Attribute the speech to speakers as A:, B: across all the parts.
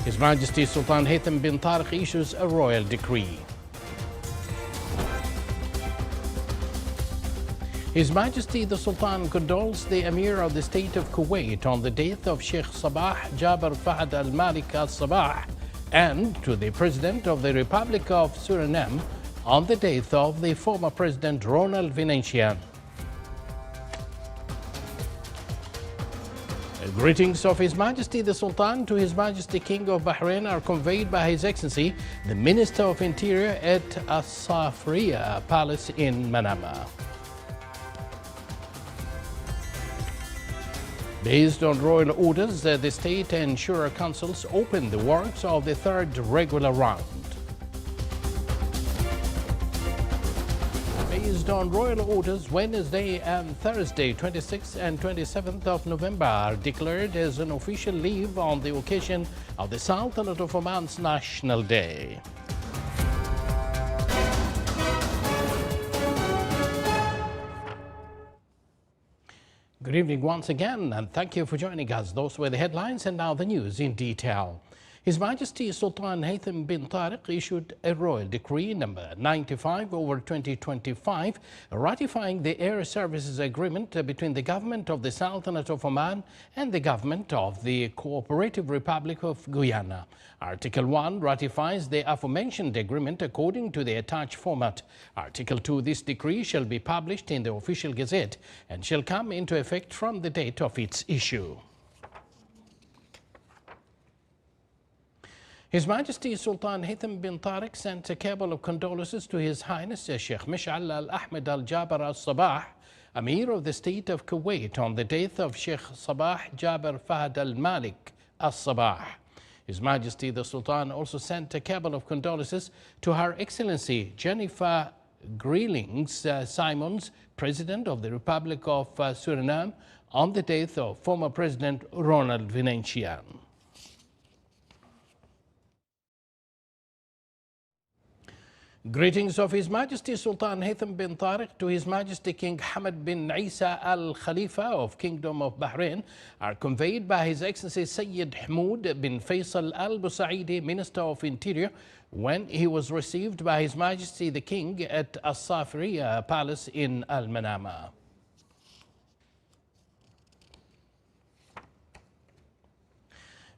A: His Majesty Sultan Haytham bin Tariq issues a royal decree. His Majesty the Sultan condoles the Emir of the State of Kuwait on the death of Sheikh Sabah Jaber Fahd Al Malik Al Sabah and to the President of the Republic of Suriname on the death of the former President Ronald Venetian. Greetings of His Majesty the Sultan to His Majesty King of Bahrain are conveyed by His Excellency the Minister of Interior at As-Safriya Palace in Manama. Based on royal orders, the State and Shura Councils opened the works of the third regular round. Based on royal orders, Wednesday and Thursday, 26th and 27th of November, are declared as an official leave on the occasion of the Sultanate of Oman's National Day. Good evening once again, and thank you for joining us. Those were the headlines, and now the news in detail. His Majesty Sultan Haytham bin Tariq issued a royal decree number 95/2025 ratifying the air services agreement between the government of the Sultanate of Oman and the government of the Cooperative Republic of Guyana. Article 1 ratifies the aforementioned agreement according to the attached format. Article 2, this decree shall be published in the official gazette and shall come into effect from the date of its issue. His Majesty Sultan Haytham bin Tariq sent a cable of condolences to His Highness Sheikh Mish'al Al-Ahmed Al-Jaber Al-Sabah, Emir of the State of Kuwait, on the death of Sheikh Sabah Jaber Fahd Al-Malik Al-Sabah. His Majesty the Sultan also sent a cable of condolences to Her Excellency Jennifer Greelings Simons, President of the Republic of Suriname, on the death of former President Ronald Venetian. Greetings of His Majesty Sultan Haytham bin Tariq to His Majesty King Hamad bin Isa Al Khalifa of Kingdom of Bahrain are conveyed by His Excellency Sayyid Hamoud bin Faisal Al Busaidi, Minister of Interior, when he was received by His Majesty the King at As-Safriya Palace in Al Manama.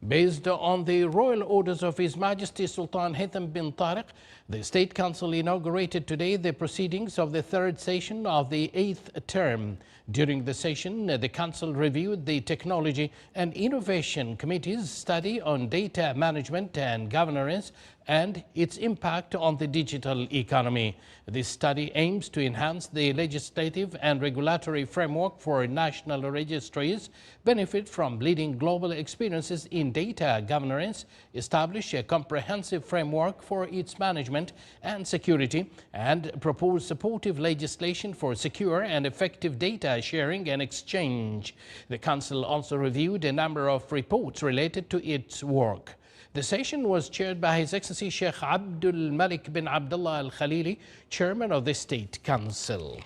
A: Based on the royal orders of His Majesty Sultan Haytham bin Tariq, the State Council inaugurated today the proceedings of the third session of the 8th term. During the session, the Council reviewed the Technology and Innovation Committee's study on data management and governance and its impact on the digital economy. This study aims to enhance the legislative and regulatory framework for national registries, benefit from leading global experiences in data governance, establish a comprehensive framework for its management and security, and propose supportive legislation for secure and effective data sharing and exchange. The Council also reviewed a number of reports related to its work. The session was chaired by His Excellency Sheikh Abdul Malik bin Abdullah Al Khalili, Chairman of the State Council.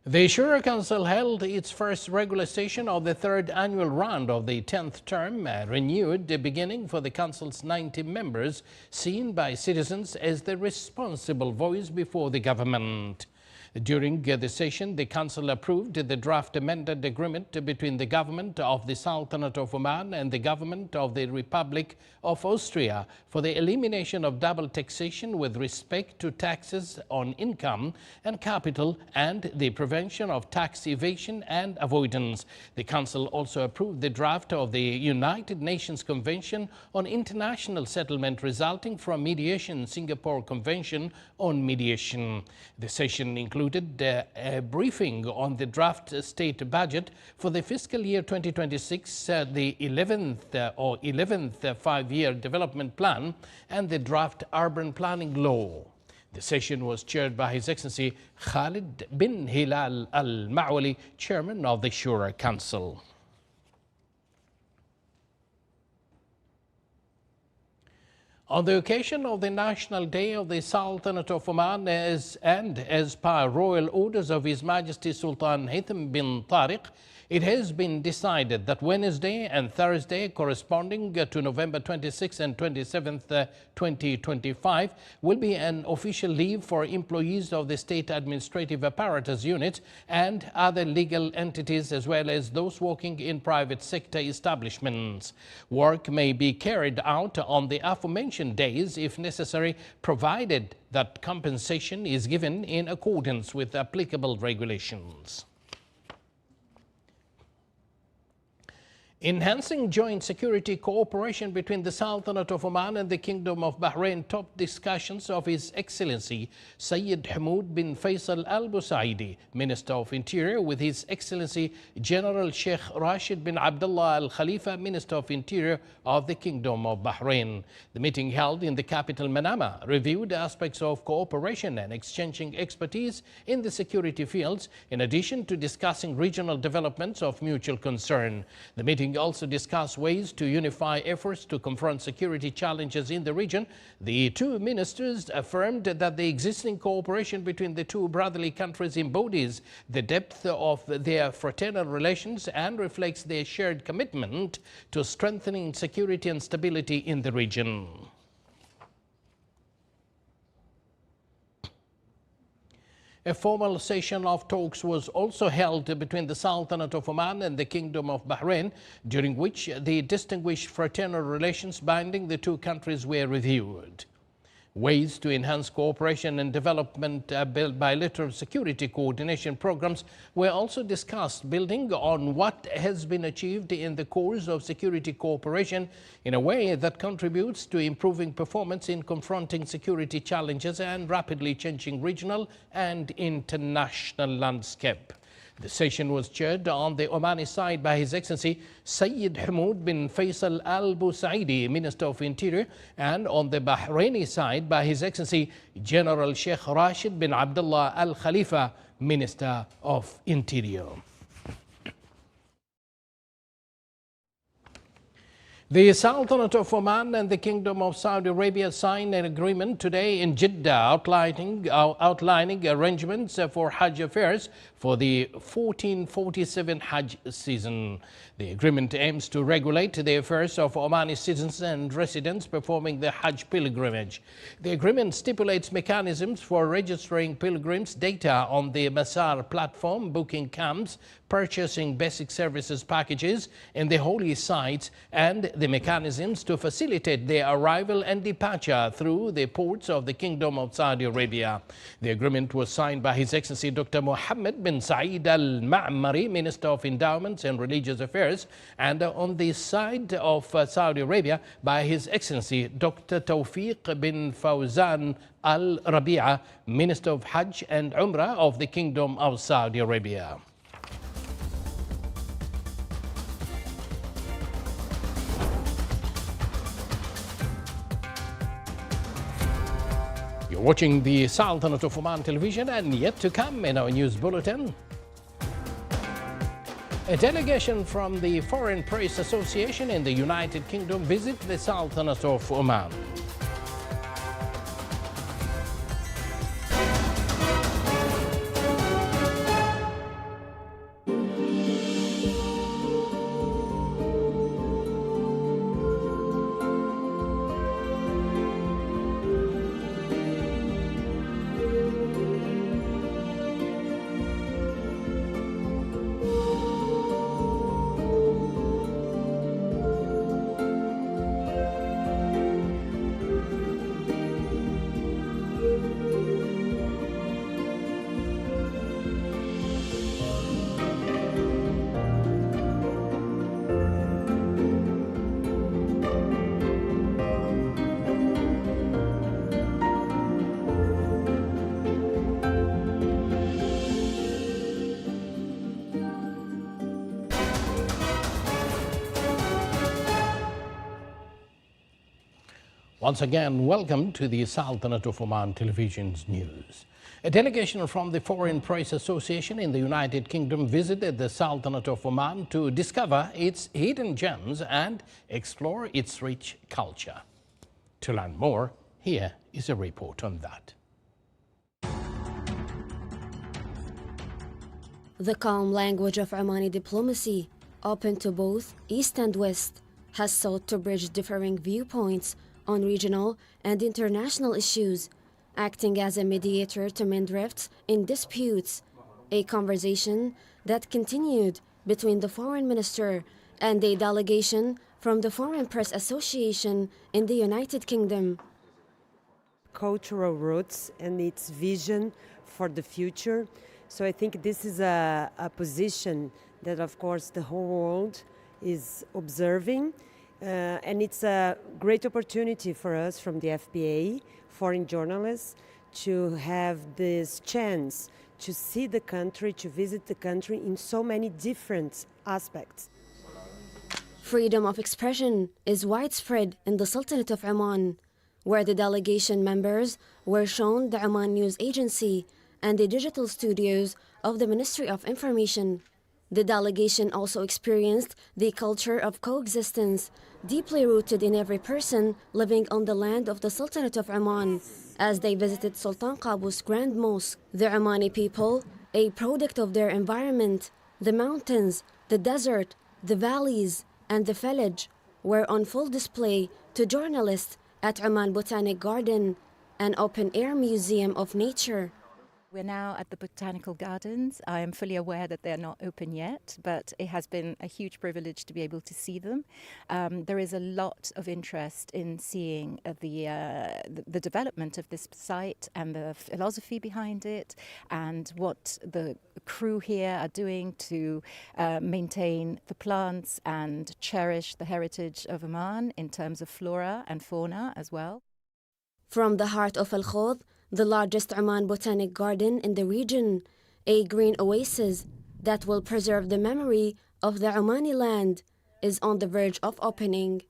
A: The Shura Council held its first regular session of the third annual round of the 10th term, renewed the beginning for the Council's 90 members, seen by citizens as the responsible voice before the government. During the session, the Council approved the draft amended agreement between the government of the Sultanate of Oman and the government of the Republic of Austria for the elimination of double taxation with respect to taxes on income and capital and the prevention of tax evasion and avoidance. The Council also approved the draft of the United Nations Convention on International Settlement resulting from mediation, Singapore Convention on Mediation. The session included a briefing on the draft state budget for the fiscal year 2026, the 11th five-year development plan, and the draft urban planning law. The session was chaired by His Excellency Khalid bin Hilal Al Ma'wali, Chairman of the Shura Council. On the occasion of the National Day of the Sultanate of Oman, as per royal orders of His Majesty Sultan Haitham bin Tariq, it has been decided that Wednesday and Thursday, corresponding to November 26 and 27th, 2025, will be an official leave for employees of the State Administrative Apparatus Unit and other legal entities, as well as those working in private sector establishments. Work may be carried out on the aforementioned days if necessary, provided that compensation is given in accordance with applicable regulations. Enhancing joint security cooperation between the Sultanate of Oman and the Kingdom of Bahrain top discussions of His Excellency Sayyid Hamoud bin Faisal Al Busaidi, Minister of Interior, with His Excellency General Sheikh Rashid bin Abdullah Al Khalifa, Minister of Interior of the Kingdom of Bahrain. The meeting held in the capital Manama reviewed aspects of cooperation and exchanging expertise in the security fields, in addition to discussing regional developments of mutual concern. The meeting also discussed ways to unify efforts to confront security challenges in the region. The two ministers affirmed that the existing cooperation between the two brotherly countries embodies the depth of their fraternal relations and reflects their shared commitment to strengthening security and stability in the region. A formal session of talks was also held between the Sultanate of Oman and the Kingdom of Bahrain, during which the distinguished fraternal relations binding the two countries were reviewed. Ways to enhance cooperation and development bilateral security coordination programs were also discussed, building on what has been achieved in the course of security cooperation in a way that contributes to improving performance in confronting security challenges and rapidly changing regional and international landscape. The session was chaired on the Omani side by His Excellency Sayyid Hamoud bin Faisal Al Busaidi, Minister of Interior, and on the Bahraini side by His Excellency General Sheikh Rashid bin Abdullah Al Khalifa, Minister of Interior. The Sultanate of Oman and the Kingdom of Saudi Arabia signed an agreement today in Jeddah outlining arrangements for Hajj affairs for the 1447 Hajj season. The agreement aims to regulate the affairs of Omani citizens and residents performing the Hajj pilgrimage. The agreement stipulates mechanisms for registering pilgrims' data on the Masar platform, booking camps, purchasing basic services packages in the holy sites, and the mechanisms to facilitate their arrival and departure through the ports of the Kingdom of Saudi Arabia. The agreement was signed by His Excellency Dr. Mohammed bin Saeed Al Ma'mari, Minister of Endowments and Religious Affairs, and on the side of Saudi Arabia by His Excellency Dr. Tawfiq bin Fawzan Al Rabi'a, Minister of Hajj and Umrah of the Kingdom of Saudi Arabia. You're watching the Sultanate of Oman television, and yet to come in our news bulletin, a delegation from the Foreign Press Association in the United Kingdom visit the Sultanate of Oman. Once again, welcome to the Sultanate of Oman Television's news. A delegation from the Foreign Press Association in the United Kingdom visited the Sultanate of Oman to discover its hidden gems and explore its rich culture. To learn more, here is a report on that.
B: The calm language of Omani diplomacy, open to both East and West, has sought to bridge differing viewpoints on regional and international issues, acting as a mediator to mend rifts in disputes, a conversation that continued between the foreign minister and a delegation from the Foreign Press Association in the United Kingdom.
C: Cultural roots and its vision for the future. So I think this is a position that, of course, the whole world is observing. And it's a great opportunity for us from the FPA, foreign journalists, to have this chance to see the country, to visit the country in so many different aspects.
B: Freedom of expression is widespread in the Sultanate of Oman, where the delegation members were shown the Oman News Agency and the digital studios of the Ministry of Information. The delegation also experienced the culture of coexistence, deeply rooted in every person living on the land of the Sultanate of Oman, as they visited Sultan Qaboos Grand Mosque. The Omani people, a product of their environment, the mountains, the desert, the valleys, and the village, were on full display to journalists at Oman Botanic Garden, an open-air museum of nature.
D: We're now at the Botanical Gardens. I am fully aware that they're not open yet, but it has been a huge privilege to be able to see them. There is a lot of interest in seeing the development of this site and the philosophy behind it, and what the crew here are doing to maintain the plants and cherish the heritage of Oman in terms of flora and fauna as well.
B: From the heart of Al Khawd, the largest Oman Botanic Garden in the region, a green oasis that will preserve the memory of the Omani land, is on the verge of opening.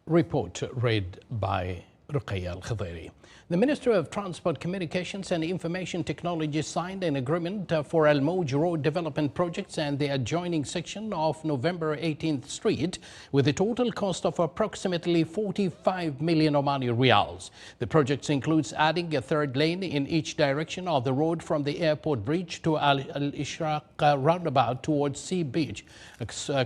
A: Report read by Ruqayya Al-Khidiri. The Ministry of Transport, Communications and Information Technology signed an agreement for Al Moj Road development projects and the adjoining section of November 18th Street with a total cost of approximately 45 million Omani Riyals. The projects includes adding a third lane in each direction of the road from the airport bridge to Al-Ishraq roundabout towards Sea Beach,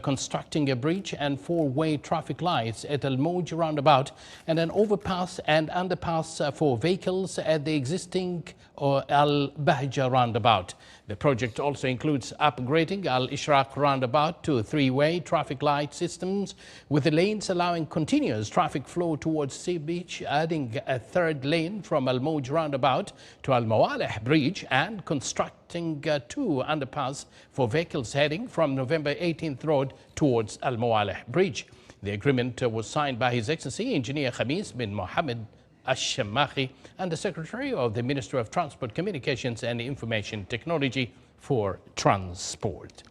A: constructing a bridge and four-way traffic lights at Al Moj roundabout and an overpass and underpass for vehicles at the existing Al-Bahja roundabout. The project also includes upgrading Al-Ishraq roundabout to three-way traffic light systems with the lanes allowing continuous traffic flow towards Sea Beach, adding a third lane from Al-Moj roundabout to Al-Mawalih bridge, and constructing two underpass for vehicles heading from November 18th Road towards Al-Mawalih bridge. The agreement was signed by His Excellency Engineer Khamis bin Mohammed Al-Shammakhi and the Secretary of the Ministry of Transport, Communications and Information Technology for Transport.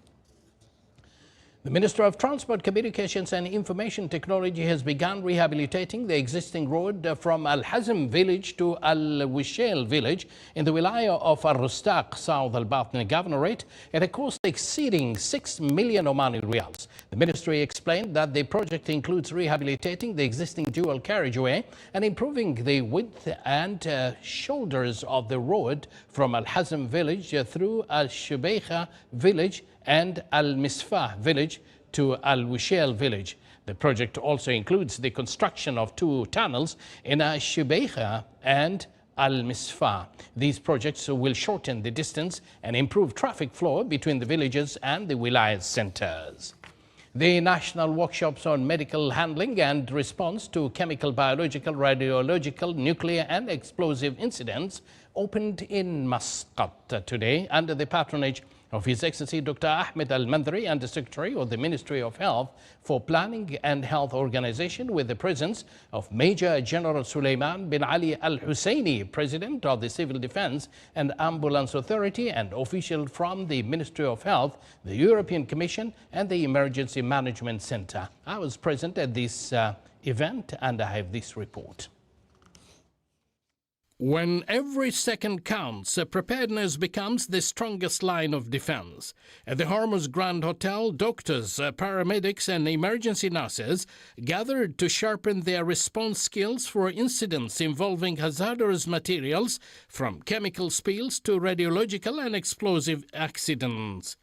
A: The Ministry of Transport, Communications and Information Technology has begun rehabilitating the existing road from Al-Hazm village to Al-Wishail village in the wilaya of Al-Rustaq, South Al-Batni Governorate, at a cost exceeding 6 million Omani Riyals. The ministry explained that the project includes rehabilitating the existing dual carriageway and improving the width and shoulders of the road from Al-Hazm village through Al-Shubaykha village and Al-Misfah village to Al-Wishail village. The project also includes the construction of two tunnels in Al-Shubaykha and Al-Misfah. These projects will shorten the distance and improve traffic flow between the villages and the wilayah centers. The national workshops on medical handling and response to chemical, biological, radiological, nuclear and explosive incidents opened in Muscat today under the patronage of His Excellency Dr. Ahmed Al-Mandri and the Secretary of the Ministry of Health for Planning and Health Organization, with the presence of Major General Sulaiman bin Ali Al-Husseini, President of the Civil Defense and Ambulance Authority, and officials from the Ministry of Health, the European Commission and the Emergency Management Center. I was present at this event and I have this report. When every second counts, preparedness becomes the strongest line of defense. At the Hormuz Grand Hotel, doctors, paramedics and emergency nurses gathered to sharpen their response skills for incidents involving hazardous materials, from chemical spills to radiological and explosive accidents.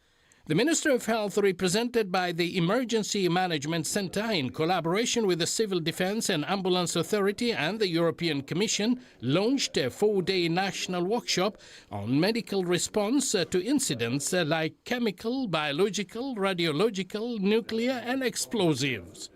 A: The Minister of Health, represented by the Emergency Management Center in collaboration with the Civil Defense and Ambulance Authority and the European Commission, launched a 4-day national workshop on medical response to incidents like chemical, biological, radiological, nuclear and explosives.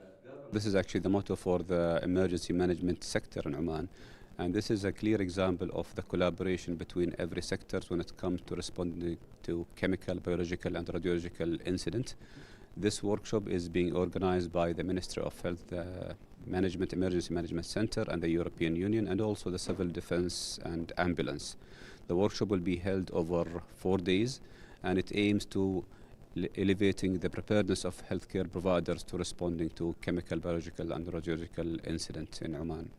E: This is actually the motto for the emergency management sector in Oman. And this is a clear example of the collaboration between every sector when it comes to responding to chemical, biological and radiological incidents. This workshop is being organized by the Ministry of Health Emergency Management Center and the European Union, and also the Civil Defense and Ambulance. The workshop will be held over 4 days, and it aims to elevating the preparedness of healthcare providers to responding to chemical, biological and radiological incidents in Oman.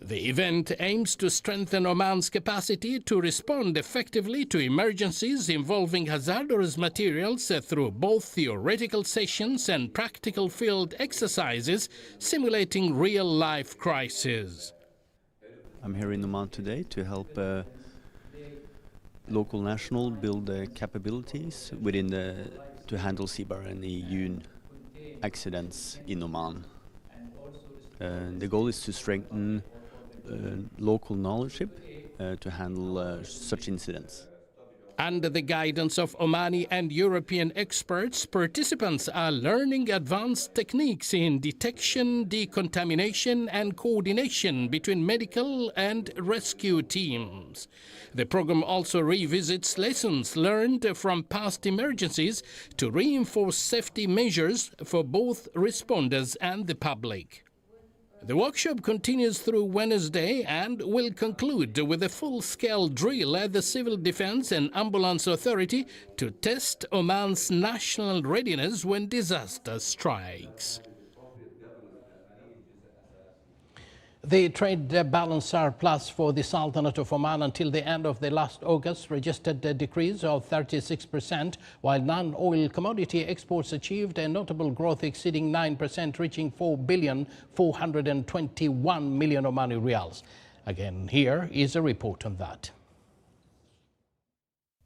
A: The event aims to strengthen Oman's capacity to respond effectively to emergencies involving hazardous materials through both theoretical sessions and practical field exercises simulating real-life crises.
F: I'm here in Oman today to help local national build capabilities to handle CBAR and EU accidents in Oman. The goal is to strengthen local knowledge to handle such incidents.
A: Under the guidance of Omani and European experts, participants are learning advanced techniques in detection, decontamination and coordination between medical and rescue teams. The program also revisits lessons learned from past emergencies to reinforce safety measures for both responders and the public. The workshop continues through Wednesday and will conclude with a full-scale drill at the Civil Defense and Ambulance Authority to test Oman's national readiness when disaster strikes. The trade balance surplus for the Sultanate of Oman until the end of the last August registered a decrease of 36%, while non-oil commodity exports achieved a notable growth exceeding 9%, reaching 4,421 million Omani riyals. Again, here is a report on that.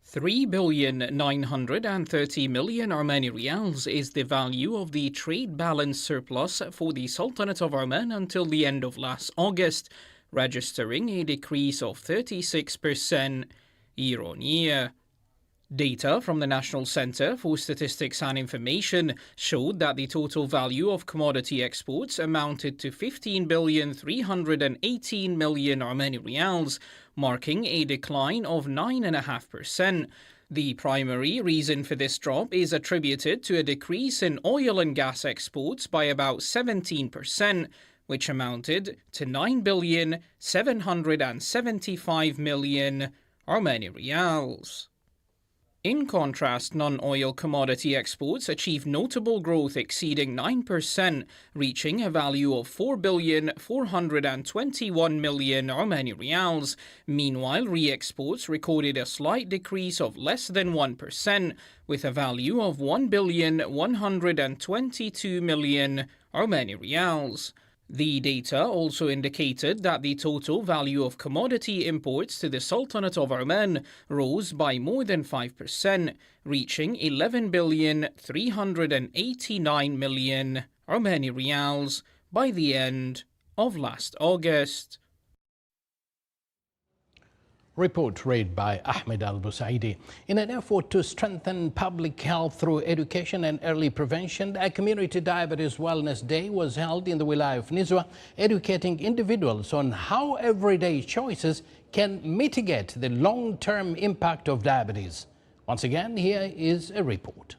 G: 3,930 million Omani riyals is the value of the trade balance surplus for the Sultanate of Oman until the end of last August, registering a decrease of 36% year-on-year. Data from the National Centre for Statistics and Information showed that the total value of commodity exports amounted to 15,318 million Omani riyals, marking a decline of 9.5%. The primary reason for this drop is attributed to a decrease in oil and gas exports by about 17%, which amounted to 9,775 million Omani riyals. In contrast, non-oil commodity exports achieved notable growth exceeding 9%, reaching a value of 4,421 million Omani riyals. Meanwhile, re-exports recorded a slight decrease of less than 1%, with a value of 1,122 million Omani riyals. The data also indicated that the total value of commodity imports to the Sultanate of Oman rose by more than 5%, reaching 11,389 million Omani riyals by the end of last August.
A: Report read by Ahmed Al-Busaidi. In an effort to strengthen public health through education and early prevention, a Community Diabetes Wellness Day was held in the Wilayah of Nizwa, educating individuals on how everyday choices can mitigate the long-term impact of diabetes. Once again, here is a report.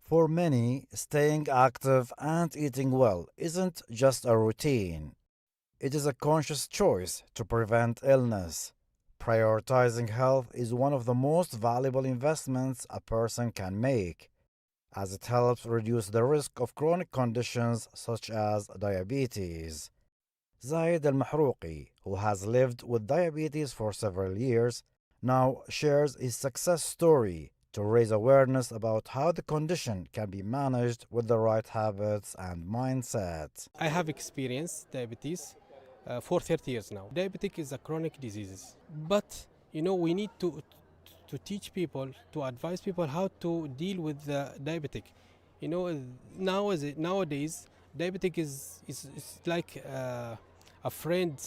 H: For many, staying active and eating well isn't just a routine. It is a conscious choice to prevent illness. Prioritizing health is one of the most valuable investments a person can make, as it helps reduce the risk of chronic conditions such as diabetes. Zayed Al-Mahrouqi, who has lived with diabetes for several years, now shares his success story to raise awareness about how the condition can be managed with the right habits and mindset.
I: I have experienced diabetes for 30 years now. Diabetic is a chronic disease, but we need to teach people, to advise people how to deal with the diabetic. Nowadays, diabetic is like a friend,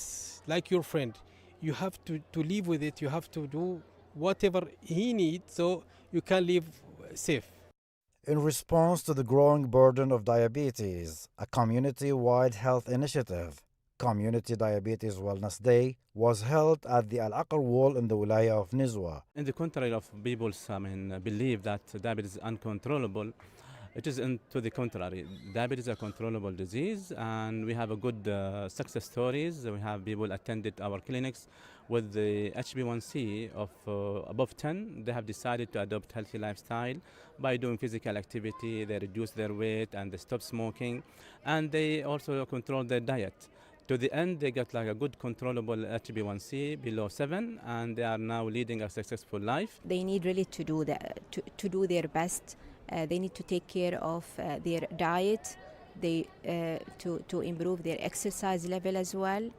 I: like your friend. You have to live with it. You have to do whatever he needs so you can live safe.
H: In response to the growing burden of diabetes, a community-wide health initiative, Community Diabetes Wellness Day, was held at the Al-Aqar Wall in the Wilaya of Nizwa.
J: In the contrary of people believe that diabetes is uncontrollable, it is to the contrary. Diabetes is a controllable disease, and we have a good success stories. We have people attended our clinics with the HbA1c of above 10. They have decided to adopt healthy lifestyle by doing physical activity. They reduce their weight and they stop smoking, and they also control their diet. To the end, they got like a good controllable HbA1c below 7, and they are now leading a successful life.
D: They need really to do their best. They need to take care of their diet, to improve their exercise level as well,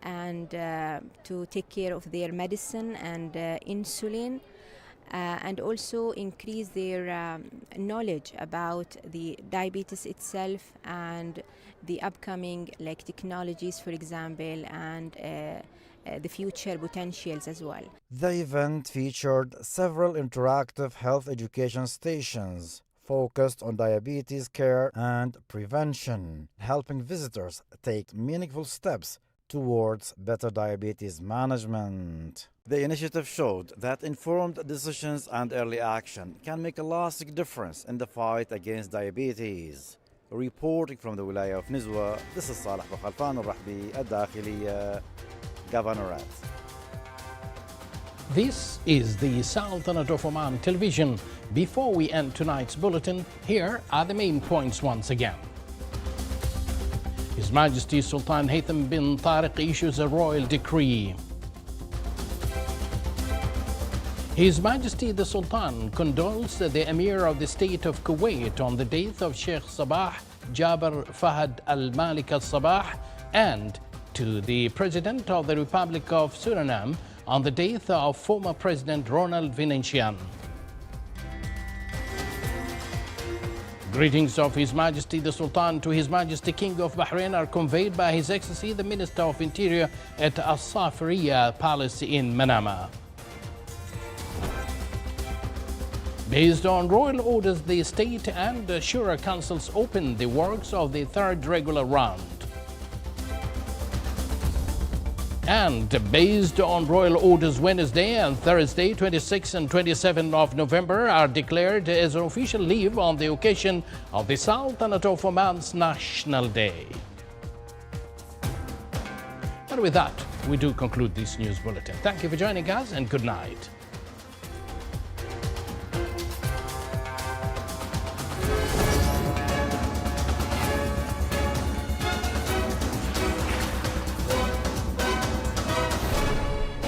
D: and to take care of their medicine and insulin, and also increase their knowledge about the diabetes itself and the upcoming technologies, for example, and the future potentials as well.
H: The event featured several interactive health education stations focused on diabetes care and prevention, helping visitors take meaningful steps towards better diabetes management. The initiative showed that informed decisions and early action can make a lasting difference in the fight against diabetes. Reporting from the Wilaya of Nizwa, this is Saleh Bukhalfan al-Rahbi, الداخلية, Governorate.
A: This is the Sultanate of Oman television. Before we end tonight's bulletin, here are the main points once again. His Majesty Sultan Haytham bin Tariq issues a royal decree. His Majesty the Sultan condoles the Emir of the State of Kuwait on the death of Sheikh Sabah Jaber Fahad Al Malik Al Sabah, and to the President of the Republic of Suriname on the death of former President Ronald Vinencian. Greetings of His Majesty the Sultan to His Majesty King of Bahrain are conveyed by His Excellency the Minister of Interior at Al-Safariya Palace in Manama. Based on royal orders, the State and Shura Councils opened the works of the third regular round. And based on royal orders, Wednesday and Thursday, 26 and 27 of November, are declared as an official leave on the occasion of the Sultanate of Oman's National Day. And with that, we do conclude this news bulletin. Thank you for joining us, and good night.